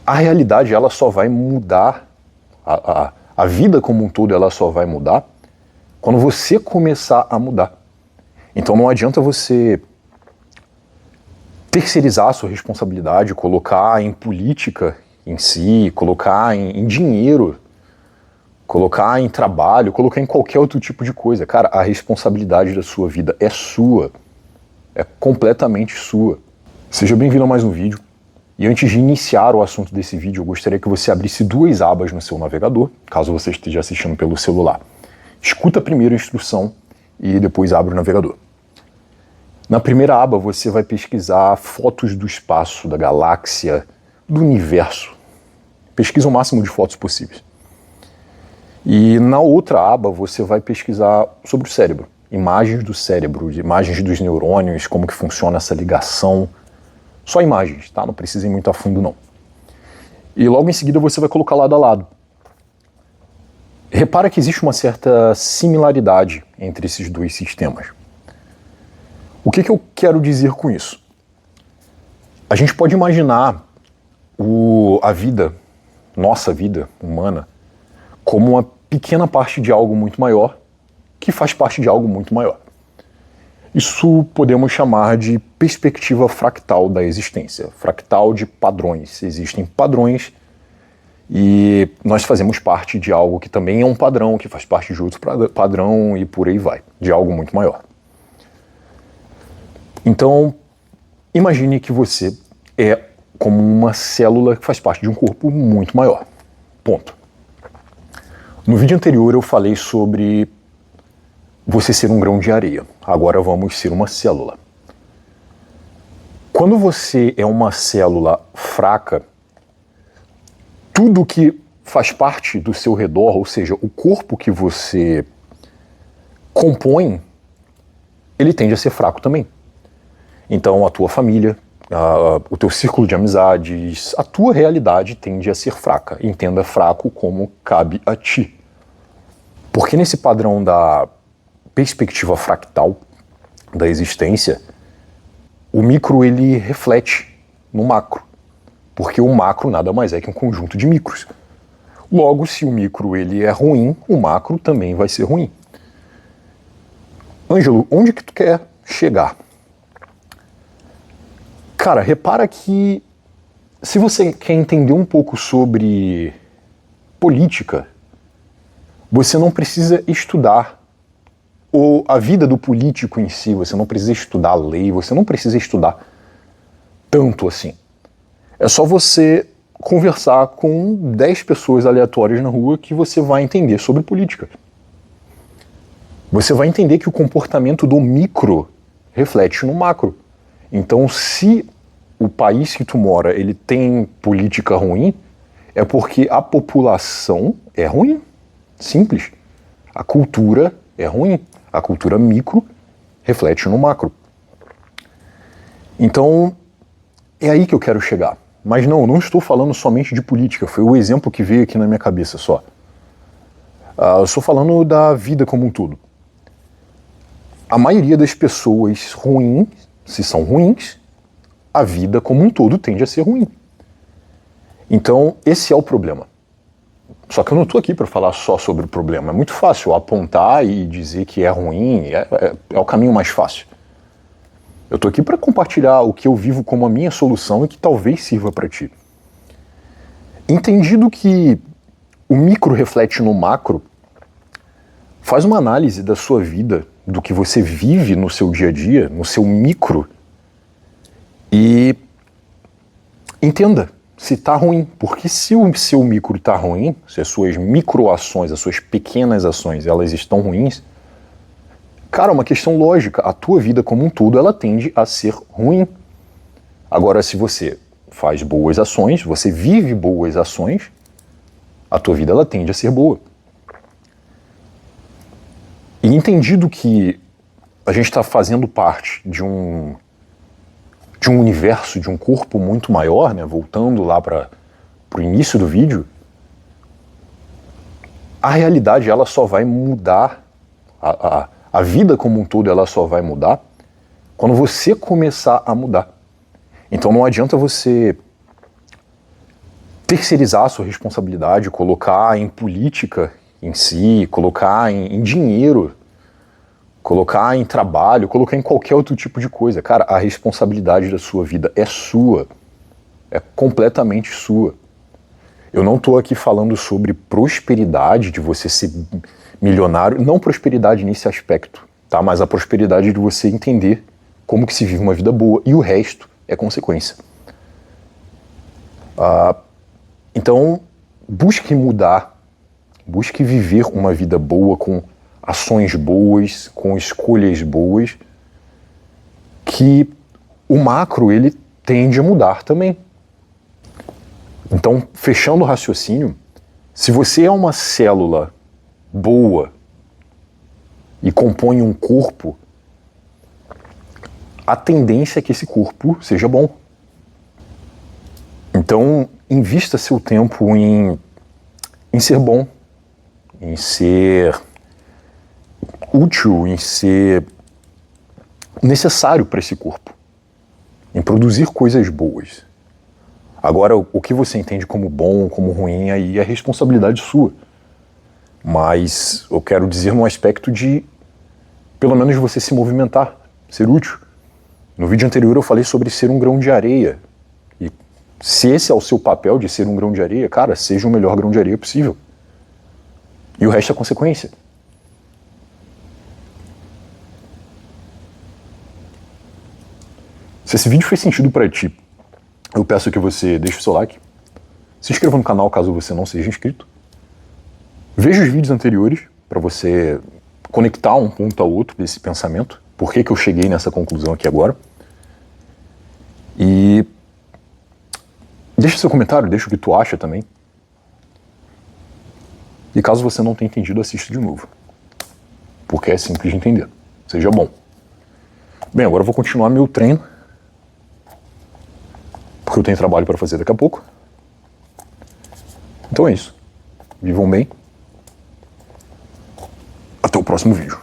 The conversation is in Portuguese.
a realidade ela só vai mudar, a vida como um todo ela só vai mudar quando você começar a mudar. Então não adianta você terceirizar a sua responsabilidade, colocar em política em si, colocar em dinheiro, colocar em trabalho, colocar em qualquer outro tipo de coisa. Cara, a responsabilidade da sua vida é sua, é completamente sua. Seja bem-vindo a mais um vídeo. E antes de iniciar o assunto desse vídeo, eu gostaria que você abrisse duas abas no seu navegador, caso você esteja assistindo pelo celular. Escuta primeiro a instrução e depois abre o navegador. Na primeira aba você vai pesquisar fotos do espaço, da galáxia, do universo. Pesquisa o máximo de fotos possíveis. E na outra aba você vai pesquisar sobre o cérebro. Imagens do cérebro, imagens dos neurônios, como que funciona essa ligação. Só imagens, tá? Não precisa ir muito a fundo não. E logo em seguida você vai colocar lado a lado. Repara que existe uma certa similaridade entre esses dois sistemas. O que eu quero dizer com isso? A gente pode imaginar a vida, nossa vida humana, como uma pequena parte de algo muito maior, que faz parte de algo muito maior. Isso podemos chamar de perspectiva fractal da existência, fractal de padrões. Existem padrões e nós fazemos parte de algo que também é um padrão, que faz parte de outro padrão e por aí vai, de algo muito maior. Então, imagine que você é como uma célula que faz parte de um corpo muito maior. Ponto. No vídeo anterior eu falei sobre você ser um grão de areia. Agora vamos ser uma célula. Quando você é uma célula fraca, tudo que faz parte do seu redor, ou seja, o corpo que você compõe, ele tende a ser fraco também. Então a tua família, o teu círculo de amizades, a tua realidade tende a ser fraca. Entenda fraco como cabe a ti. Porque nesse padrão da perspectiva fractal da existência, o micro ele reflete no macro, porque o macro nada mais é que um conjunto de micros. Logo, se o micro ele é ruim, o macro também vai ser ruim. Ângelo, onde que tu quer chegar? Cara, repara que se você quer entender um pouco sobre política, você não precisa estudar a vida do político em si, você não precisa estudar a lei, você não precisa estudar tanto assim. É só você conversar com 10 pessoas aleatórias na rua que você vai entender sobre política. Você vai entender que o comportamento do micro reflete no macro. Então, se o país que tu mora ele tem política ruim, é porque a população é ruim. Simples. A cultura é ruim. A cultura micro reflete no macro. Então, é aí que eu quero chegar. Mas não estou falando somente de política. Foi o exemplo que veio aqui na minha cabeça só. Eu estou falando da vida como um todo. A maioria das pessoas ruins, se são ruins, a vida como um todo tende a ser ruim. Então, esse é o problema. Só que eu não estou aqui para falar só sobre o problema. É muito fácil apontar e dizer que é ruim, é o caminho mais fácil. Eu estou aqui para compartilhar o que eu vivo como a minha solução e que talvez sirva para ti. Entendido que o micro reflete no macro, faz uma análise da sua vida, do que você vive no seu dia a dia, no seu micro, e entenda se está ruim. Porque se o seu micro está ruim, se as suas microações, as suas pequenas ações, elas estão ruins, cara, é uma questão lógica. A tua vida como um todo, ela tende a ser ruim. Agora, se você faz boas ações, você vive boas ações, a tua vida ela tende a ser boa. E entendido que a gente está fazendo parte de um universo, de um corpo muito maior, né? Voltando lá para o início do vídeo, a realidade ela só vai mudar, a vida como um todo ela só vai mudar quando você começar a mudar. Então não adianta você terceirizar a sua responsabilidade, colocar em política em si, colocar em dinheiro, colocar em trabalho, colocar em qualquer outro tipo de coisa. Cara, a responsabilidade da sua vida é sua. É completamente sua. Eu não estou aqui falando sobre prosperidade, de você ser milionário, não prosperidade nesse aspecto, tá? Mas a prosperidade de você entender como que se vive uma vida boa, e o resto é consequência. Então, busque mudar, busque viver uma vida boa, com ações boas, com escolhas boas, que o macro, ele tende a mudar também. Então, fechando o raciocínio, se você é uma célula boa e compõe um corpo, a tendência é que esse corpo seja bom. Então, invista seu tempo em ser bom, em ser útil, em ser necessário para esse corpo, em produzir coisas boas. Agora, o que você entende como bom, como ruim, aí é responsabilidade sua. Mas eu quero dizer no aspecto de, pelo menos, você se movimentar, ser útil. No vídeo anterior eu falei sobre ser um grão de areia. E se esse é o seu papel de ser um grão de areia, cara, seja o melhor grão de areia possível. E o resto é consequência. Se esse vídeo fez sentido para ti, eu peço que você deixe o seu like, se inscreva no canal caso você não seja inscrito, veja os vídeos anteriores para você conectar um ponto ao outro desse pensamento, por que eu cheguei nessa conclusão aqui agora, e deixa seu comentário, deixa o que tu acha também, e caso você não tenha entendido, assista de novo, porque é simples de entender, seja bom. Bem, agora eu vou continuar meu treino, porque eu tenho trabalho para fazer daqui a pouco. Então é isso. Vivam bem. Até o próximo vídeo.